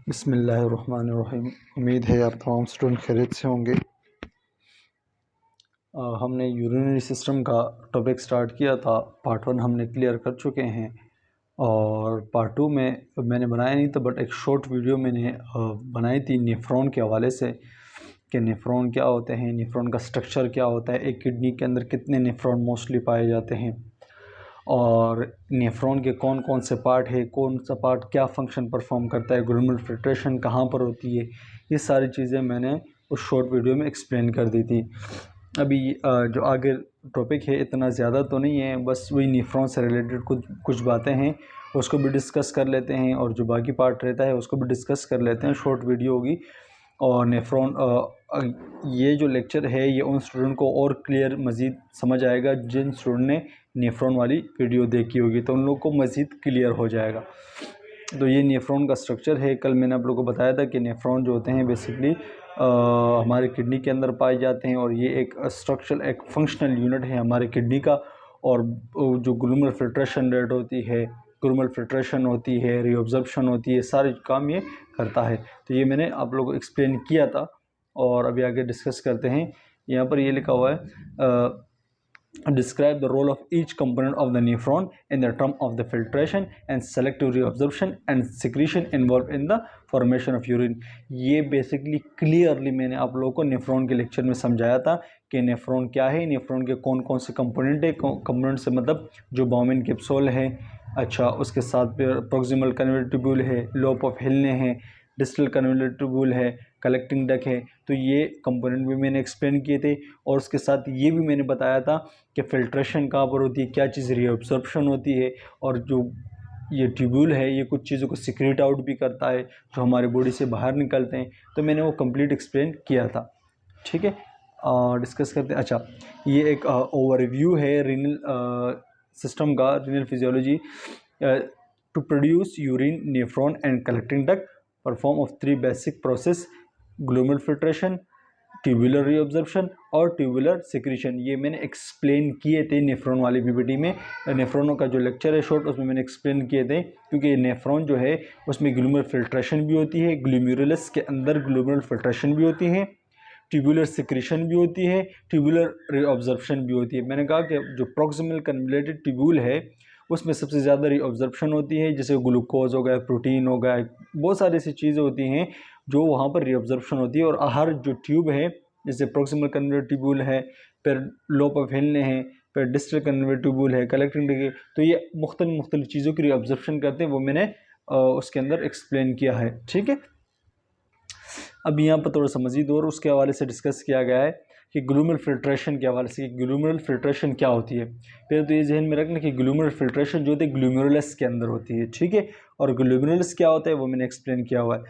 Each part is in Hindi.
बिस्मिल्लाहिर्रहमानिर्रहीम। उम्मीद है आप तमाम स्टूडेंट खैरियत से होंगे। हमने यूरिनरी सिस्टम का टॉपिक स्टार्ट किया था। पार्ट 1 हमने क्लियर कर चुके हैं और पार्ट 2 में मैंने बनाया नहीं था, बट एक शॉर्ट वीडियो मैंने बनाई थी नेफ्रॉन के हवाले से कि नेफ्रॉन क्या होते हैं, नेफ्रॉन का स्ट्रक्चर क्या होता है, एक किडनी के अंदर कितने नेफ्रॉन मोस्टली पाए जाते हैं और नेफ्रॉन के कौन कौन से पार्ट है, कौन सा पार्ट क्या फ़ंक्शन परफॉर्म करता है, ग्लोमेरुलर फिल्ट्रेशन कहाँ पर होती है, ये सारी चीज़ें मैंने उस शॉर्ट वीडियो में एक्सप्लेन कर दी थी। अभी जो आगे टॉपिक है इतना ज़्यादा तो नहीं है, बस वही नेफ्रॉन से रिलेटेड कुछ बातें हैं उसको भी डिस्कस कर लेते हैं और जो बाकी पार्ट रहता है उसको भी डिस्कस कर लेते हैं। शॉर्ट वीडियो होगी और नेफ्रॉन ये जो लेक्चर है ये उन स्टूडेंट को और क्लियर मज़ीद समझ आएगा जिन स्टूडेंट ने नेफ्रॉन वाली वीडियो देखी होगी, तो उन लोगों को मज़ीद क्लियर हो जाएगा। तो ये नेफ्रॉन का स्ट्रक्चर है। कल मैंने आप लोगों को बताया था कि नेफ्रॉन जो होते हैं बेसिकली हमारे किडनी के अंदर पाए जाते हैं और ये एक स्ट्रक्चरल एक फंक्शनल यूनिट है हमारे किडनी का। और जो ग्लोमेरुलर फिल्ट्रेशन रेट होती है, ग्लोमेरुलर फिल्ट्रेशन होती है, रीअब्जॉर्प्शन होती है, सारे काम ये करता है। तो ये मैंने आप लोगों को एक्सप्लेन किया था और अभी आगे डिस्कस करते हैं। यहाँ पर ये लिखा हुआ है describe the role of each component of the nephron in the term of the filtration and selective reabsorption and secretion involved in the formation of urine। ये बेसिकली क्लियरली मैंने आप लोगों को नेफ्रॉन के लेक्चर में समझाया था कि नेफ्रॉन क्या है, नेफ्रॉन के कौन कौन से कंपोनेंट है। कंपोनेंट से मतलब जो बाउमेन कैप्सूल है, अच्छा उसके साथ फिर प्रॉक्सिमल कन्वर्टर ट्यूब्यूल है, लोब ऑफ हिलने हैं, डिस्टल कन्वर्टर ट्यूब्यूल है, कलेक्टिंग डक्ट है। तो ये कंपोनेंट भी मैंने एक्सप्लेन किए थे और उसके साथ ये भी मैंने बताया था कि फ़िल्ट्रेशन कहाँ पर होती है, क्या चीज़ रीअब्सॉर्प्शन होती है और जो ये ट्यूब्यूल है ये कुछ चीज़ों को सिक्रेट आउट भी करता है जो हमारे बॉडी से बाहर निकलते हैं। तो मैंने वो कंप्लीट एक्सप्लेन किया था। ठीक है, डिस्कस करते हैं। अच्छा, ये एक ओवरव्यू है रीनल सिस्टम का, renal physiology. To produce urine, nephron and collecting duct perform of 3 basic process: glomerular filtration, tubular reabsorption और ट्यूबुलर सिक्रीशन। ये मैंने एक्सप्लेन किए थे नेफ्रॉन वाली पीपीटी में। नेफ्रॉनों का जो लेक्चर है शॉर्ट, उसमें मैंने एक्सप्लेन किए थे क्योंकि नेफ्रॉन जो है उसमें ग्लोमेरुलर फिल्ट्रेशन भी होती है, ग्लोमेरुलस के अंदर ग्लोमेरुलर फिल्ट्रेशन भी होती है, ट्यूबुलर सिक्रीशन भी होती है, ट्यूबुलर रीअब्जॉर्प्शन भी होती है। मैंने कहा कि जो प्रॉक्सिमल कन्वलेटेड ट्यूब्यूल है उसमें सबसे ज़्यादा रीअब्जॉर्प्शन होती है, जैसे ग्लूकोज हो गया, प्रोटीन हो गया, बहुत सारी ऐसी चीज़ें होती हैं जो वहाँ पर रीअब्जॉर्प्शन होती है। और हर जो ट्यूब है, जैसे प्रॉक्सिमल कन्वलेटेड ट्यूब्यूल है, फिर लोब ऑफ हिलने हैं, फिर डिस्टल कन्वलेटेड ट्यूब्यूल है, कलेक्टिंग डक्ट, तो ये मुख्तलिफ चीज़ों की रीअब्जॉर्प्शन करते हैं। वो मैंने उसके अंदर एक्सप्लेन किया है। ठीक है, अब यहाँ पर थोड़ा सा मज़ीद और उसके हवाले से डिस्कस किया गया है कि ग्लोमेरुलर फिल्ट्रेशन के हवाले से, ग्लोमेरुलर फिल्ट्रेशन क्या होती है। पहले तो ये जहन में रखना कि ग्लोमेरुलर फिल्ट्रेशन जो होती है ग्लोमेरुलस के अंदर होती है। ठीक है, और ग्लोमेरुलस क्या होता है वो मैंने एक्सप्लेन किया हुआ है।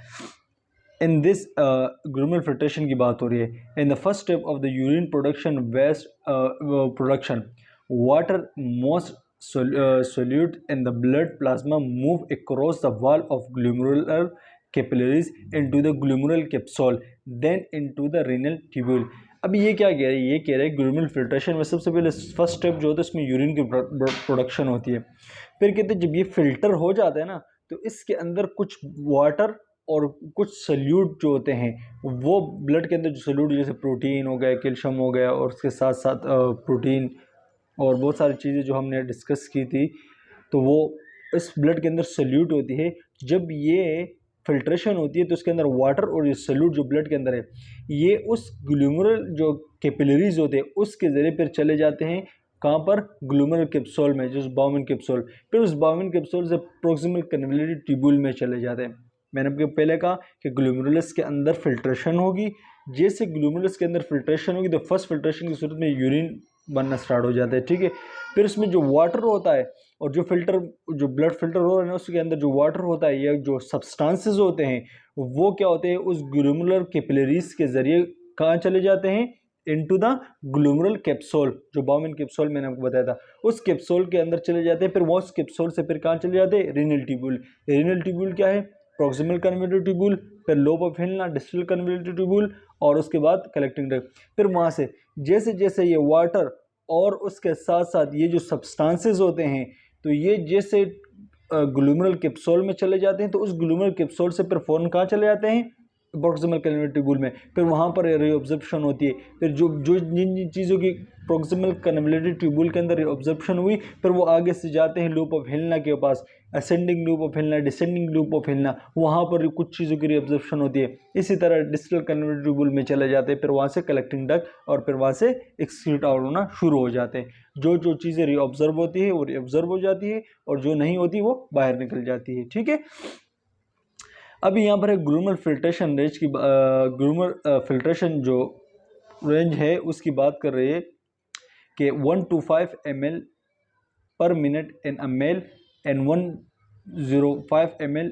इन दिस ग्लोमेरुलर फिल्ट्रेशन की बात हो रही है। In the first step of the urine production, waste production, water most solute in the blood plasma move across the wall of glomerular capillaries into the glomerular capsule then into the renal tubule। अभी ये क्या कह रहे हैं, ये कह रहे हैं ग्लोमेरुलर फिल्ट्रेशन में सबसे पहले फर्स्ट स्टेप जो होता है उसमें यूरिन की प्रोडक्शन होती है। फिर कहते हैं जब ये फिल्टर हो जाता है ना तो इसके अंदर कुछ वाटर और कुछ सल्यूट जो होते हैं वो ब्लड के अंदर जो सल्यूट, जैसे प्रोटीन हो गया, कैल्शियम हो गया और उसके साथ साथ प्रोटीन और बहुत सारी चीज़ें जो हमने डिस्कस की थी, तो वो इस ब्लड के अंदर सल्यूट होती है। जब ये फिल्ट्रेशन होती है तो उसके अंदर वाटर और ये सल्यूट जो ब्लड के अंदर है ये उस ग्लोमेरुलर जो कैपिलरीज होते हैं उसके ज़रिए फिर चले जाते हैं कहाँ पर, ग्लोमेरुलर कैप्सूल में, जो बाउमेन कैप्सूल, फिर उस बाउमेन कैप्सूल से प्रॉक्सिमल कन्वलेटेड ट्यूब्यूल में चले जाते हैं। मैंने आपको पहले कहा कि ग्लोमेरुलस के अंदर फिल्ट्रेशन होगी, जैसे ग्लोमेरुलस के अंदर फिल्ट्रेशन होगी तो फर्स्ट फिल्ट्रेशन की सूरत में यूरिन बनना स्टार्ट हो जाता है। ठीक है, फिर उसमें जो वाटर होता है और जो फिल्टर, जो ब्लड फिल्टर हो रहा है उसके अंदर जो वाटर होता है या जो सब्सटेंसेस होते हैं वो क्या होते हैं, उस ग्लोमेरुलर कैपिलरीज के जरिए कहाँ चले जाते हैं, इनटू द ग्लोमेरुलर कैप्सूल, जो बाउमेन कैप्सूल मैंने आपको बताया था उस कैप्सूल के अंदर चले जाते हैं। फिर वो उस कैप्सूल से फिर कहाँ चले जाते हैं, रीनल ट्यूब्यूल। रीनल ट्यूब्यूल क्या है, प्रॉक्सिमल कन्वलेटेड ट्यूब्यूल, फिर लोब ऑफ हिलना, डिस्टल कन्वलेटेड ट्यूब्यूल और उसके बाद कलेक्टिंग डक्ट। फिर वहाँ से जैसे जैसे ये वाटर और उसके साथ साथ ये जो सब्सटेंसेस होते हैं तो ये जैसे ग्लूमेरुलर कैप्सूल में चले जाते हैं, तो उस ग्लूमेरुलर कैप्सूल से फिर फ़ौरन कहाँ चले जाते हैं, प्रॉक्सिमल कन्वेलर ट्यूबुल में, फिर वहाँ पर रीअब्जॉर्प्शन होती है। फिर जो जो जिन जिन चीज़ों की प्रॉक्सिमल कन्वेलर ट्यूबुल के अंदर रीअब्जॉर्प्शन हुई, फिर वो आगे से जाते हैं लूप ऑफ हिलना के पास, असेंडिंग लूप ऑफ हिलना, डिसेंडिंग लूप ऑफ हिलना, वहाँ पर कुछ चीज़ों की रीअब्जॉर्प्शन होती है। इसी तरह डिस्टल कन्वेलर ट्यूबुल में चले जाते हैं, फिर वहाँ से कलेक्टिंग डक्ट और फिर वहाँ से एक्सक्रीट आउट होना शुरू हो जाते हैं। जो जो चीज़ें रीअब्जॉर्ब होती है वो रीअब्जॉर्ब हो जाती है और जो नहीं होती वो बाहर निकल जाती है। ठीक है, अभी यहाँ पर है ग्लूमेरुलर फिल्ट्रेशन रेंज की, ग्लूमेरुलर फिल्ट्रेशन जो रेंज है उसकी बात कर रही है कि 1 to 5 ml पर minute in a male and 105 ml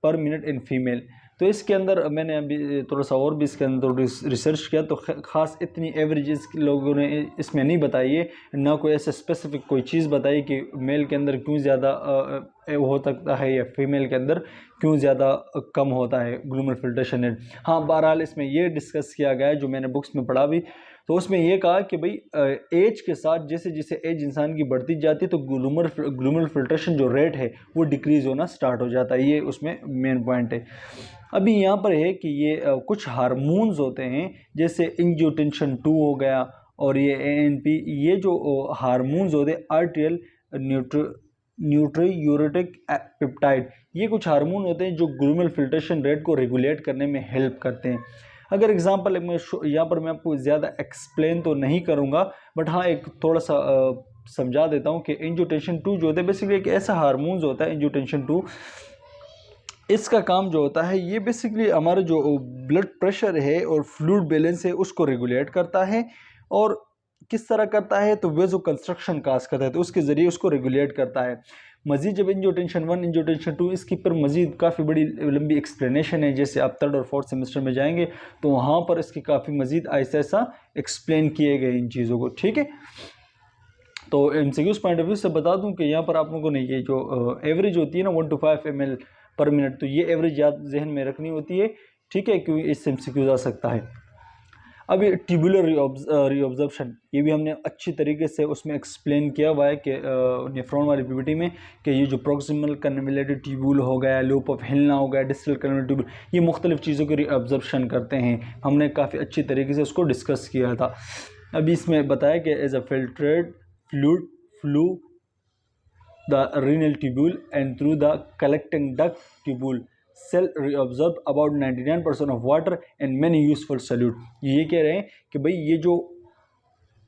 पर मिनट इन फीमेल। तो इसके अंदर मैंने अभी थोड़ा सा और भी इसके अंदर रिसर्च किया, तो ख़ास इतनी एवरेजेस लोगों ने इसमें नहीं बताई है, ना कोई ऐसा स्पेसिफिक कोई चीज़ बताई कि मेल के अंदर क्यों ज़्यादा हो सकता है या फीमेल के अंदर क्यों ज़्यादा कम होता है ग्लूमेरुलर फिल्ट्रेशन रेट। हाँ, बहरहाल इसमें ये डिस्कस किया गया है जो मैंने बुक्स में पढ़ा भी, तो उसमें ये कहा कि भाई एज के साथ जैसे जैसे एज इंसान की बढ़ती जाती है तो ग्लूमेरुलर फिल्ट्रेशन जो रेट है वो डिक्रीज़ होना स्टार्ट हो जाता है। ये उसमें मेन पॉइंट है। अभी यहाँ पर है कि ये कुछ हार्मोन्स होते हैं जैसे एंजियोटेंसिन 2 हो गया और ये ANP, ये जो हार्मोन्स होते हैं आर्टियल न्यूट्रियूरेटिक पेप्टाइड, ये कुछ हार्मोन होते हैं जो ग्लूमेरुलर फिल्ट्रेशन रेट को रेगुलेट करने में हेल्प करते हैं। अगर एग्जांपल मैं यहाँ पर मैं आपको ज़्यादा एक्सप्लेन तो नहीं करूँगा, बट हाँ एक थोड़ा सा समझा देता हूँ कि एंजियोटेंसिन 2 जो होता है बेसिकली एक ऐसा हार्मोन्स होता है एंजियोटेंसिन 2, इसका काम जो होता है ये बेसिकली हमारा जो ब्लड प्रेशर है और फ्लूइड बैलेंस है उसको रेगुलेट करता है। और किस तरह करता है, तो वेजो कंस्ट्रक्शन काज करता है, तो उसके ज़रिए उसको रेगुलेट करता है। मज़ीद जब एंजियोटेंसिन 1 एंजियोटेंसिन 2 इसकी पर मज़ीद काफ़ी बड़ी लंबी एक्सप्लेनेशन है, जैसे आप 3rd और 4th सेमेस्टर में जाएंगे तो वहाँ पर इसकी काफ़ी मज़ीद ऐसा ऐसा एक्सप्लेन किए गए इन चीज़ों को। ठीक है, तो MCQs पॉइंट ऑफ व्यू से बता दूं कि यहाँ पर आप लोगों ने ये जो एवरेज होती है ना 1 to 5 ml पर मिनट, तो ये एवरेज याद जहन में रखनी होती है। ठीक है, क्योंकि इससे MCQs आ सकता है। अभी ट्यूबुलर रीअब्जॉर्प्शन, ये भी हमने अच्छी तरीके से उसमें एक्सप्लेन किया हुआ है कि नेफ्रॉन वाली पीपीटी में कि ये जो प्रॉक्सिमल कन्वोल्यूटेड ट्यूबुल हो गया, लूप ऑफ हिलना हो गया, डिस्टल कन्वोल्यूटेड ट्यूबुल, ये मुख्तलिफ चीज़ों की रीअब्जॉर्प्शन करते हैं। हमने काफ़ी अच्छी तरीके से उसको डिस्कस किया था। अभी इसमें बताया कि as a filtrate fluid flow the renal tubule and through the collecting duct tubule cell reabsorb about 99% of water and many useful solute। ये कह रहे हैं कि भाई ये जो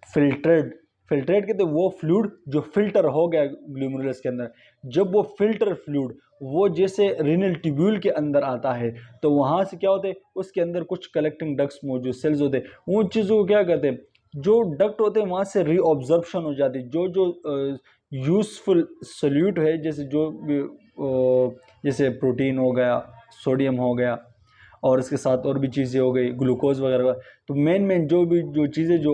फिल्ट्रेट कहते हैं वो फ्लूइड जो फिल्टर हो गया ग्लूमेरुलस के अंदर, जब वो फिल्टर फ्लूइड वो जैसे रीनल ट्यूब्यूल के अंदर आता है तो वहाँ से क्या होता है, उसके अंदर कुछ कलेक्टिंग डक्ट्स मौजूद सेल्स होते हैं, उन चीज़ों को क्या कहते हैं, जो डक्ट होते हैं वहाँ से रीअब्जॉर्प्शन हो जाती है। जो जो यूज़फुल सोल्यूट है, जैसे जो जैसे प्रोटीन हो गया, सोडियम हो गया और इसके साथ और भी चीज़ें हो गई, ग्लूकोज वगैरह, तो मेन जो चीज़ें जो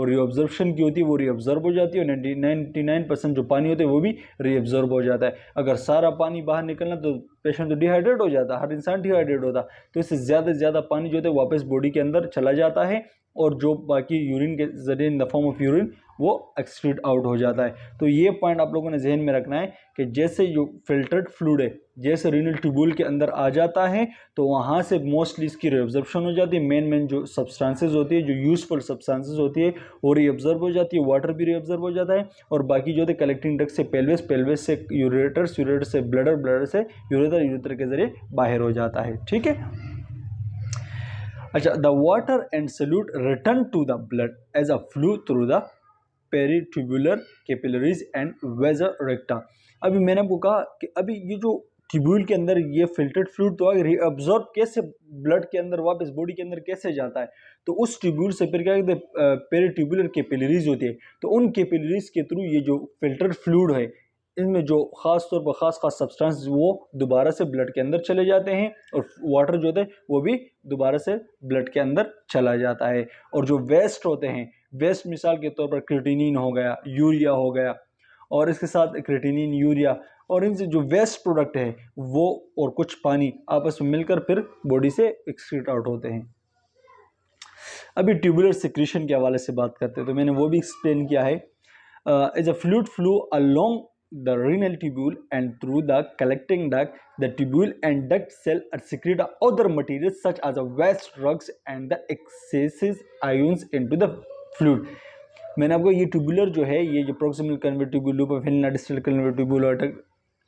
रीअब्जॉर्प्शन की होती है वो रीअब्जॉर्ब हो जाती है और 99% जो पानी होता है वो भी रीअब्जॉर्ब हो जाता है। अगर सारा पानी बाहर निकलना तो पेशेंट तो डिहाइड्रेट हो जाता है, हर इंसान डिहाइड्रेट होता, तो इससे ज़्यादा से ज़्यादा पानी जो होता है वापस बॉडी के अंदर चला जाता है और जो बाकी यूरिन के जरिए in the form of urine वो एक्सक्रीट आउट हो जाता है। तो ये पॉइंट आप लोगों ने जहन में रखना है कि जैसे जो फिल्टर्ड फ्लूइड है जैसे रीनल ट्यूब्यूल के अंदर आ जाता है तो वहाँ से मोस्टली इसकी रीअब्जॉर्प्शन हो जाती है। मेन जो सब्सटेंसेस होती है, जो यूजफुल सब्सटेंसेस होती है वो रीअब्जॉर्ब हो जाती है, वाटर भी रीअब्जॉर्ब हो जाता है और बाकी जो होते हैं कलेक्टिंग डक्ट से पेल्विस से यूरेटर से ब्लडर से यूरेटर के जरिए बाहर हो जाता है। ठीक है, अच्छा, the water and solute return to the blood as a flow through the peritubular capillaries and vasa recta. अभी मैंने आपको कहा कि अभी ये जो ट्यूब्यूल के अंदर ये फिल्टर्ड फ्लूइड तो रीअब्जॉर्ब कैसे ब्लड के अंदर वापस बॉडी के अंदर कैसे जाता है, तो उस ट्यूब्यूल से फिर क्या कहते हैं पेरीट्यूबुलर कैपिलरीज होती है, तो उन कैपिलरीज के थ्रू ये जो फिल्टर्ड फ्लूइड है इनमें जो खास तौर पर खास सब्सटेंस वो दोबारा से ब्लड के अंदर चले जाते हैं और वाटर जो होता है वो भी दोबारा से ब्लड के अंदर चला जाता है। और जो वेस्ट होते हैं, वेस्ट मिसाल के तौर पर क्रिएटिनिन हो गया, यूरिया हो गया और इसके साथ क्रिएटिनिन, यूरिया और इनसे जो वेस्ट प्रोडक्ट है वो और कुछ पानी आपस में मिलकर फिर बॉडी से एक्सक्रीट आउट होते हैं। अभी ट्यूबुलर सिक्रीशन के हवाले से बात करते हैं तो मैंने वो भी एक्सप्लेन किया है। As a fluid flow along the renal tubule and through the collecting duct. The tubule and duct cell are secrete other materials such as waste drugs and the excesses ions into the fluid. मैंने आपको ये ट्यूबुलर जो है, ये जो प्रोक्सिमल कन्वर्टिबुल लूप है, फिल्ना डिस्टल कन्वर्टिबुल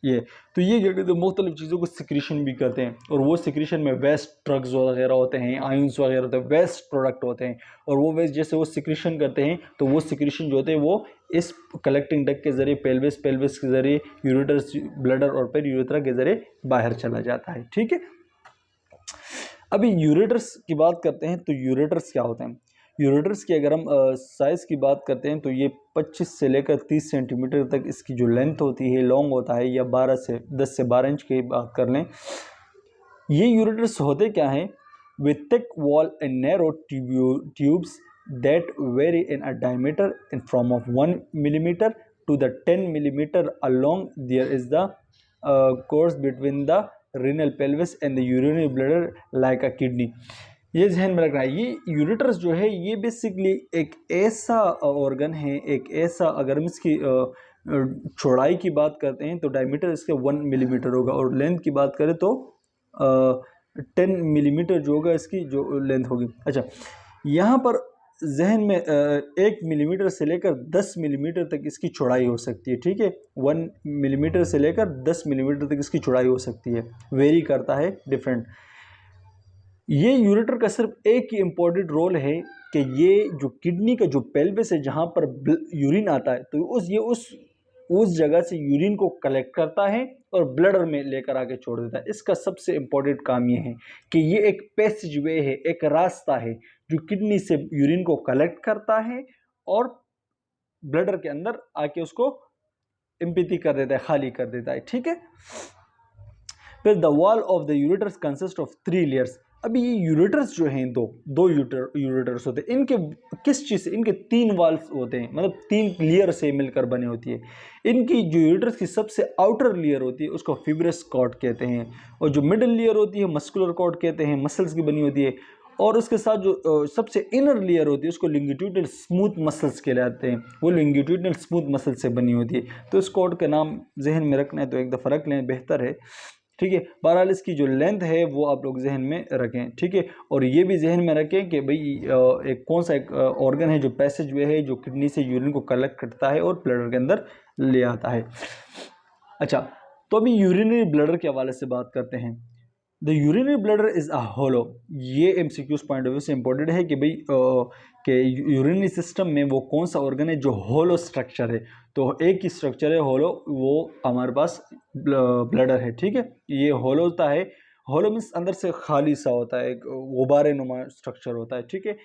ये, तो ये क्या कहते हैं, मुख्तलिफ चीज़ों को सिक्रीशन भी करते हैं, और वो सिक्रीशन में वेस्ट ड्रग्स वगैरह होते हैं, आयंस वगैरह होते हैं, वेस्ट प्रोडक्ट होते हैं, और वो वेस्ट जैसे वो सिक्रीशन करते हैं, तो वो सिक्रीशन जो होते हैं वो इस कलेक्टिंग डक्ट के ज़रिए पेल्विस के ज़रिए यूरेटर्स, ब्लडर और फिर यूरेथ्रा के ज़रिए बाहर चला जाता है। ठीक है, अभी यूरेटर्स की बात करते हैं, तो यूरेटर्स क्या होते हैं। यूरेटर्स की अगर हम साइज़ की बात करते हैं, तो ये 25 से लेकर 30 सेंटीमीटर तक इसकी जो लेंथ होती है, लॉन्ग होता है, या 10 से 12 इंच की बात कर लें। ये यूरेटर्स होते क्या हैं, with thick wall and narrow tubes that vary in a diameter in from of 1 millimetre to the 10 millimetre along there is the course between the renal pelvis and the urinary bladder like a kidney। ये ध्यान में रखना है, ये यूरेटर्स जो है ये बेसिकली एक ऐसा ऑर्गन है, एक ऐसा, अगर हम इसकी चौड़ाई की बात करते हैं तो डायमीटर इसके 1 मिलीमीटर होगा, और लेंथ की बात करें तो 10 मिलीमीटर जो होगा इसकी जो लेंथ होगी। अच्छा, यहाँ पर जहन में 1 मिलीमीटर से लेकर 10 मिलीमीटर तक इसकी चौड़ाई हो सकती है। ठीक है, 1 मिलीमीटर से लेकर 10 मिलीमीटर तक इसकी चौड़ाई हो सकती है, वेरी करता है डिफरेंट। ये यूरेटर का सिर्फ एक ही इम्पोर्टेंट रोल है कि ये जो किडनी का जो पेल्विस है जहाँ पर यूरिन आता है, तो उस जगह से यूरिन को कलेक्ट करता है और ब्लडर में लेकर आके छोड़ देता है। इसका सबसे इम्पोर्टेंट काम ये है कि ये एक पैसेज वे है, एक रास्ता है जो किडनी से यूरिन को कलेक्ट करता है और ब्लडर के अंदर आके उसको एम्पटी कर देता है, खाली कर देता है। ठीक है, फिर the wall of the ureters consist of 3 layers. अभी ये यूरेटर्स जो हैं दो यूरेटर्स होते हैं, इनके किस चीज़ से, इनके 3 वॉल्स होते हैं, मतलब 3 लेयर से मिलकर बने होती है। इनकी जो यूरेटर्स की सबसे आउटर लेयर होती है उसको फिब्रस कॉर्ड कहते हैं, और जो मिडल लेयर होती है मस्कुलर कॉर्ड कहते हैं, मसल्स की बनी होती है, और उसके साथ जो सबसे इनर लेयर होती है उसको लिंगिट्यूडनल स्मूथ मसल्स कहलाते हैं, वो लिंगिट्यूडनल स्मूथ मसल से बनी होती है। तो इस कॉर्ड का नाम जहन में रखना है तो एक दफ़ा रख लें, बेहतर है। ठीक है, बहरहाल इसकी जो लेंथ है वो आप लोग जहन में रखें। ठीक है, और ये भी जहन में रखें कि भाई एक कौन सा एक ऑर्गन है जो पैसेज वे है जो किडनी से यूरिन को कलेक्ट करता है और ब्लडर के अंदर ले आता है। अच्छा, तो अभी यूरिनरी ब्लडर के हवाले से बात करते हैं। The urinary bladder is a hollow. ये MCQs पॉइंट ऑफ व्यू से इंपॉर्टेंट है कि भाई कि यूरिनरी सिस्टम में वो कौन सा ऑर्गन है जो होलो स्ट्रक्चर है। तो एक ही स्ट्रक्चर है होलो, वो हमारे पास ब्लडर है। ठीक है, ये होलो होता है, होलो मीन्स अंदर से खाली सा होता है, एक गुब्बारे नुमा स्ट्रक्चर होता है। ठीक है,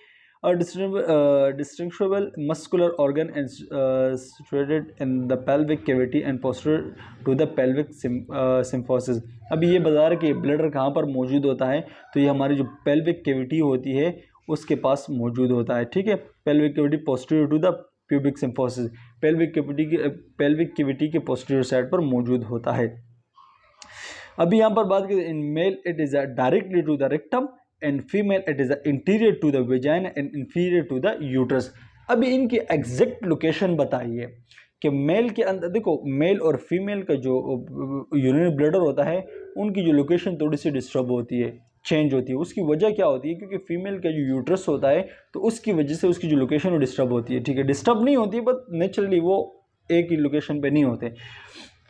distinguishable muscular organ and situated in the pelvic cavity and posterior to the pelvic symphysis। अभी ये बता रहे कि ब्लडर कहाँ पर मौजूद होता है, तो ये हमारी जो पेल्विक कैविटी होती है उसके पास मौजूद होता है। ठीक है, pelvic cavity posterior to the pubic symphysis, pelvic cavity के पोस्टीरियर साइड पर मौजूद होता है। अभी यहाँ पर बात करें, in male it is directly to the rectum and female it is anterior to the vagina and inferior to the uterus. अभी इनकी एग्जैक्ट लोकेशन बताइए कि मेल के अंदर, देखो मेल और फीमेल का जो यूरिनरी ब्लडर होता है उनकी जो लोकेशन थोड़ी सी डिस्टर्ब होती है, चेंज होती है। उसकी वजह क्या होती है, क्योंकि फीमेल का जो यूट्रस होता है तो उसकी वजह से उसकी जो लोकेशन वो डिस्टर्ब होती है। ठीक है, डिस्टर्ब नहीं होती है बट नेचुरली वो एक ही लोकेशन पे नहीं होते।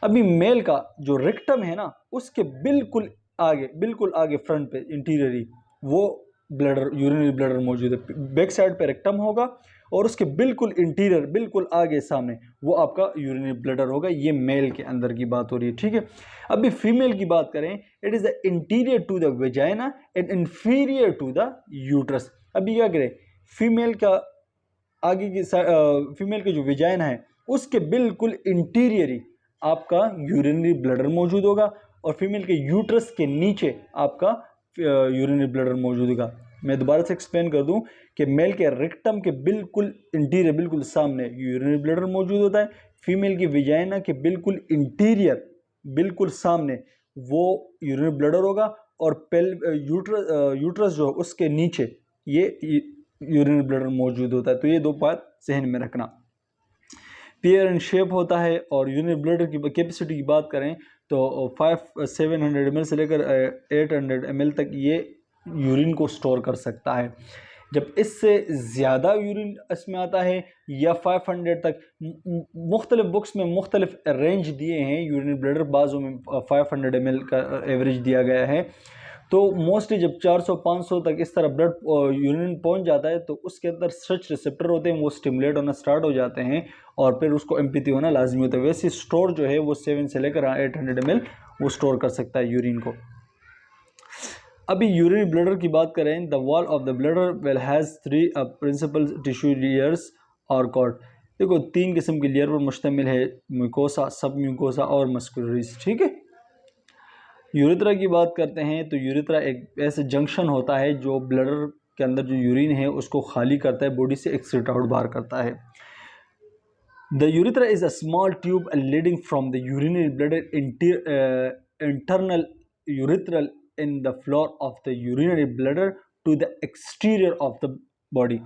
अभी मेल का जो रेक्टम है ना उसके बिल्कुल आगे फ्रंट पे इंटीरियरी वो ब्लडर, यूरिनरी ब्लडर मौजूद है। बैक साइड पे रेक्टम होगा और उसके बिल्कुल इंटीरियर, बिल्कुल आगे सामने वो आपका यूरिनरी ब्लडर होगा। ये मेल के अंदर की बात हो रही है। ठीक है, अभी फीमेल की बात करें, it is the interior to the vagina and inferior to the uterus. अभी क्या करें, फीमेल का आगे की फीमेल का जो वेजाइना है उसके बिल्कुल इंटीरियरी आपका यूरिनरी ब्लडर मौजूद होगा और फीमेल के यूट्रस के नीचे आपका यूरिनरी ब्लडर मौजूद होगा। मैं दोबारा से एक्सप्लेन कर दूं कि मेल के रेक्टम के बिल्कुल इंटीरियर, बिल्कुल सामने यूरिनरी ब्लडर मौजूद होता है, फीमेल की विजाइना के बिल्कुल इंटीरियर, बिल्कुल सामने वो यूरिनरी ब्लडर होगा, और यूट्रस जो उसके नीचे ये यूरिनरी ब्लडर मौजूद होता है। तो ये दो बात जहन में रखना। पेयर एंड शेप होता है। और यूरिनरी ब्लैडर की कैपेसिटी की बात करें तो 700 ml से लेकर 800 ml तक ये यूरिन को स्टोर कर सकता है। जब इससे ज़्यादा यूरिन इसमें आता है या 500 तक, मुख्तलिफ बुक्स में मुख्तलिफ रेंज दिए हैं यूरिनरी ब्लैडर, बाज़ों में 500 ml का एवरेज दिया गया है। तो मोस्टली जब 400-500 तक इस तरह ब्लड यूरिन पहुंच जाता है तो उसके अंदर सच रिसेप्टर होते हैं, वो स्टिमुलेट होना स्टार्ट हो जाते हैं और फिर उसको एम्पैथी होना लाजमी होता है। वैसे स्टोर जो है वो 7 से लेकर 800 ml वो स्टोर कर सकता है यूरिन को। अभी यूरिनरी ब्लैडर की बात करें, the wall of the bladder well has 3 principal tissue layers और कॉर्ड। देखो 3 किस्म के लेयर पर मुश्तमिल है, म्यूकोसा, सब म्यूकोसा और मस्कुलरीज। ठीक है, यूरेथ्रा की बात करते हैं तो यूरेथ्रा एक ऐसे जंक्शन होता है जो ब्लैडर के अंदर जो यूरिन है उसको खाली करता है, बॉडी से एक्सक्रीट आउट बाहर करता है। The urethra is a small tube leading from the urinary bladder internal urethral in the floor of the urinary bladder to the exterior of the body.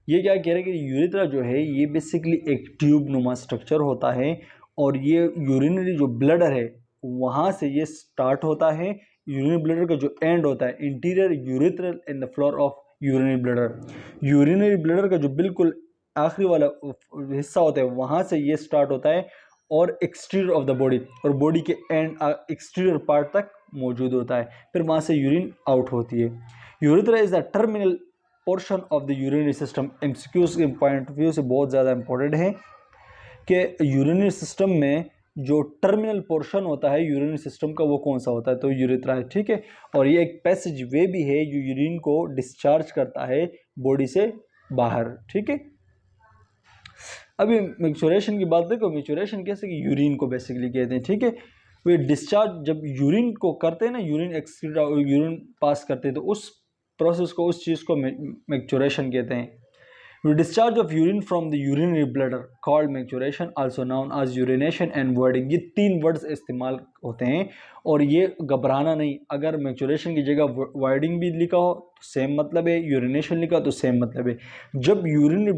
ये क्या कह रहे हैं कि यूरेथ्रा जो है ये बेसिकली एक ट्यूब नुमा स्ट्रक्चर होता है और ये यूरिनरी जो ब्लैडर है वहाँ से ये स्टार्ट होता है। यूरिनरी ब्लैडर का जो एंड होता है interior urethral in the floor of urinary bladder. Urinary bladder का जो बिल्कुल आखिरी वाला हिस्सा होता है वहाँ से ये स्टार्ट होता है और एक्सटीरियर ऑफ द बॉडी, और बॉडी के एंड एक्सटीरियर पार्ट तक मौजूद होता है, फिर वहाँ से यूरिन आउट होती है। Urethra is the terminal portion of the urinary system. MCQs के पॉइंट ऑफ व्यू से बहुत ज़्यादा इंपॉर्टेंट है कि यूरिनरी सिस्टम में जो टर्मिनल पोर्शन होता है यूरिनरी सिस्टम का वो कौन सा होता है, तो यूरेथ्रा है। ठीक है, और ये एक पैसेज वे भी है जो यूरिन को डिस्चार्ज करता है बॉडी से बाहर। ठीक है, अभी मैच्योरेशन की बात देखो, मैच्योरेशन कैसे कि यूरिन को बेसिकली कहते हैं। ठीक है, वे डिस्चार्ज जब यूरिन को करते हैं ना, यूरिन एक्सक्रीट यूरिन पास करते हैं तो उस प्रोसेस को, उस चीज़ को मैच्योरेशन कहते हैं। Discharge of urine from the urinary bladder called maturation, also known as urination and wording. ये 3 वर्ड्स इस्तेमाल होते हैं और ये घबराना नहीं, अगर मैच्योरेशन की जगह वर्डिंग भी लिखा हो तो सेम मतलब है, यूरिनेशन लिखा तो सेम मतलब है। जब यूरिनरी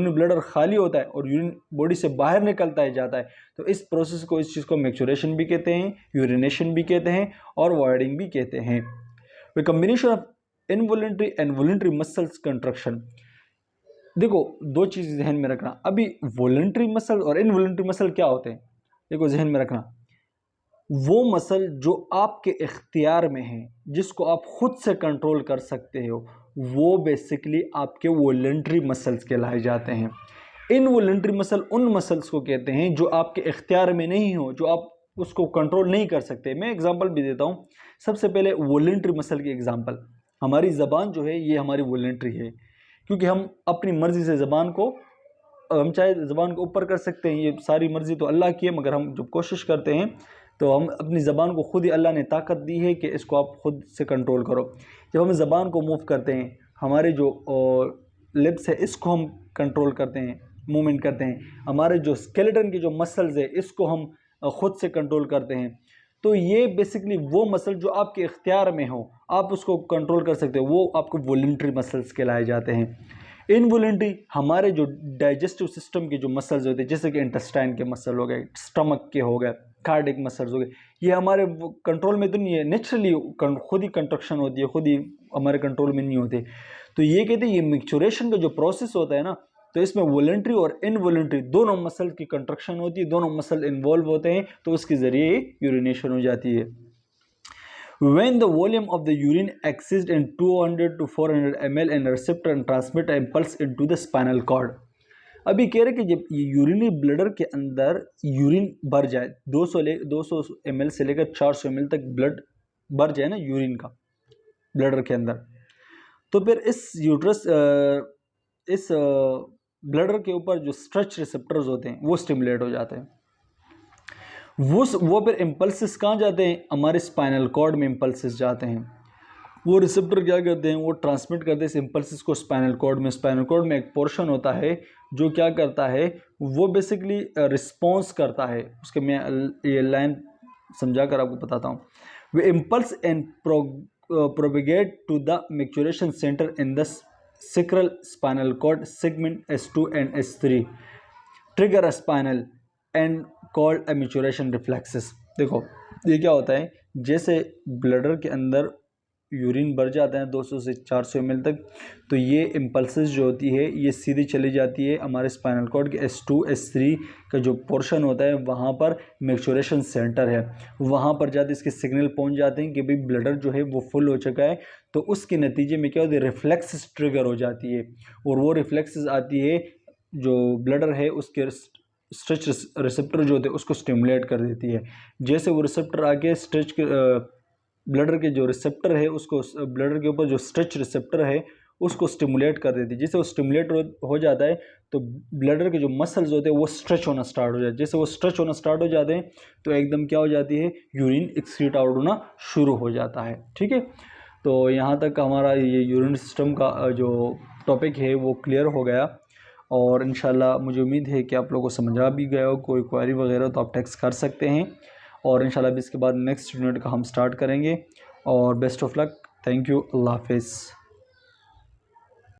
ब्लैडर खाली होता है और यूरिन बॉडी से बाहर निकलता है जाता है तो इस प्रोसेस को, इस चीज़ को मैच्योरेशन भी कहते हैं, यूरिनेशन भी कहते हैं और वर्डिंग भी कहते हैं। Way combination of involuntary and voluntary muscles contraction. देखो 2 चीज़ जहन में रखना, अभी वॉलंटरी मसल और इनवॉलंटरी मसल क्या होते हैं, देखो जहन में रखना, वो मसल जो आपके इख्तियार में है, जिसको आप खुद से कंट्रोल कर सकते हो, वो बेसिकली आपके वॉलंटरी मसल्स कहलाए जाते हैं। इनवॉलंटरी मसल उन मसल्स को कहते हैं जो आपके इख्तियार में नहीं हो, जो आप उसको कंट्रोल नहीं कर सकते। मैं एग्जांपल भी देता हूँ। सबसे पहले वॉलंटरी मसल की एग्जांपल, हमारी ज़बान जो है ये हमारी वॉलंटरी है, क्योंकि हम अपनी मर्ज़ी से ज़बान को, हम चाहे ज़बान को ऊपर कर सकते हैं, ये सारी मर्ज़ी तो अल्लाह की है, मगर हम जब कोशिश करते हैं तो हम अपनी ज़बान को खुद ही, अल्लाह ने ताकत दी है कि इसको आप खुद से कंट्रोल करो। जब हम ज़बान को मूव करते हैं, हमारे जो लिप्स है इसको हम कंट्रोल करते हैं, मूवमेंट करते हैं, हमारे जो स्केलेटन के जो मसल्स है इसको हम खुद से कंट्रोल करते हैं। तो ये बेसिकली वो मसल जो आपके इख्तियार में हो, आप उसको कंट्रोल कर सकते हो, वो आपको वॉलंटरी मसल्स कहलाए जाते हैं। इनवॉलंटरी हमारे जो डाइजेस्टिव सिस्टम के जो मसल्स होते हैं, जैसे कि इंटेस्टाइन के मसल हो गए, स्टमक के हो गए, कार्डिक मसल्स हो गए, ये हमारे कंट्रोल में तो नहीं है, नेचुरली खुद ही कंट्रक्शन होती है, खुद ही हमारे कंट्रोल में नहीं होते। तो ये कहते हैं ये मैच्योरेशन का जो प्रोसेस होता है ना, तो इसमें वॉलंटरी और इनवॉलंटरी दोनों मसल की कंट्रक्शन होती है, दोनों मसल इन्वॉल्व होते हैं, तो उसके ज़रिए यूरिनेशन हो जाती है। When the volume of the urine exceeds in 200 to 400 ml and receptor and transmit an impulse into the spinal cord। अभी कह रहे कि जब यूरिनरी ब्लैडर के अंदर यूरिन भर जाए, 200 ml से लेकर 400 ml तक ब्लड भर जाए ना यूरिन का ब्लैडर के अंदर, तो फिर इस ब्लैडर के ऊपर जो स्ट्रेच रिसेप्टर्स होते हैं वो स्टिमुलेट हो जाते हैं। वो फिर इम्पल्सिस कहाँ जाते हैं, हमारे स्पाइनल कॉर्ड में इम्पल्सिस जाते हैं। वो रिसेप्टर क्या करते हैं, वो ट्रांसमिट करते हैं इस इम्पल्सिस को स्पाइनल कॉर्ड में। स्पाइनल कॉर्ड में एक पोर्शन होता है जो क्या करता है, वो बेसिकली रिस्पॉन्स करता है। उसके मैं ये लाइन समझा कर आपको बताता हूँ। Way impulses and propagate to the micturition center in the sacral spinal cord segment S2 and S3। Trigger spinal and called a micturition reflexes. देखो ये क्या होता है, जैसे ब्लडर के अंदर यूरिन बढ़ जाता है 200 से 400 ml तक, तो ये इम्पल्सेस जो होती है ये सीधी चली जाती है हमारे स्पाइनल कॉर्ड के S2 S3 का जो पोर्शन होता है, वहाँ पर मैच्योरेशन सेंटर है, वहाँ पर जाते इसके सिग्नल पहुँच जाते हैं कि भाई ब्लडर जो है वो फुल हो चुका है। तो उसके नतीजे में क्या होता है, रिफ्लेक्स ट्रिगर हो जाती है, और वो रिफ्लेक्स आती है जो ब्लडर है उसके स्ट्रेच रिसेप्टर जो होते हैं उसको स्टिमुलेट कर देती है। जैसे वो रिसेप्टर आके स्ट्रेच के ब्लडर के जो रिसेप्टर है उसको, ब्लडर के ऊपर जो स्ट्रेच रिसेप्टर है उसको स्टिमुलेट कर देती है। जैसे वो स्टिमुलेट हो जाता है तो ब्लडर के जो मसल्स होते हैं वो स्ट्रेच होना स्टार्ट हो जाते हैं। जैसे वो स्ट्रेच होना स्टार्ट हो जाते हैं तो एकदम क्या हो जाती है, यूरिन एक्सक्रीट आउट होना शुरू हो जाता है। ठीक है, तो यहाँ तक हमारा ये यूरिन सिस्टम का जो टॉपिक है वो क्लियर हो गया, और इंशाल्लाह मुझे उम्मीद है कि आप लोगों को समझा भी गया हो। कोई क्वेरी वगैरह तो आप टेक्स्ट कर सकते हैं, और इंशाल्लाह इसके बाद नेक्स्ट यूनिट का हम स्टार्ट करेंगे। और best of luck, thank you, Allah हाफिज़।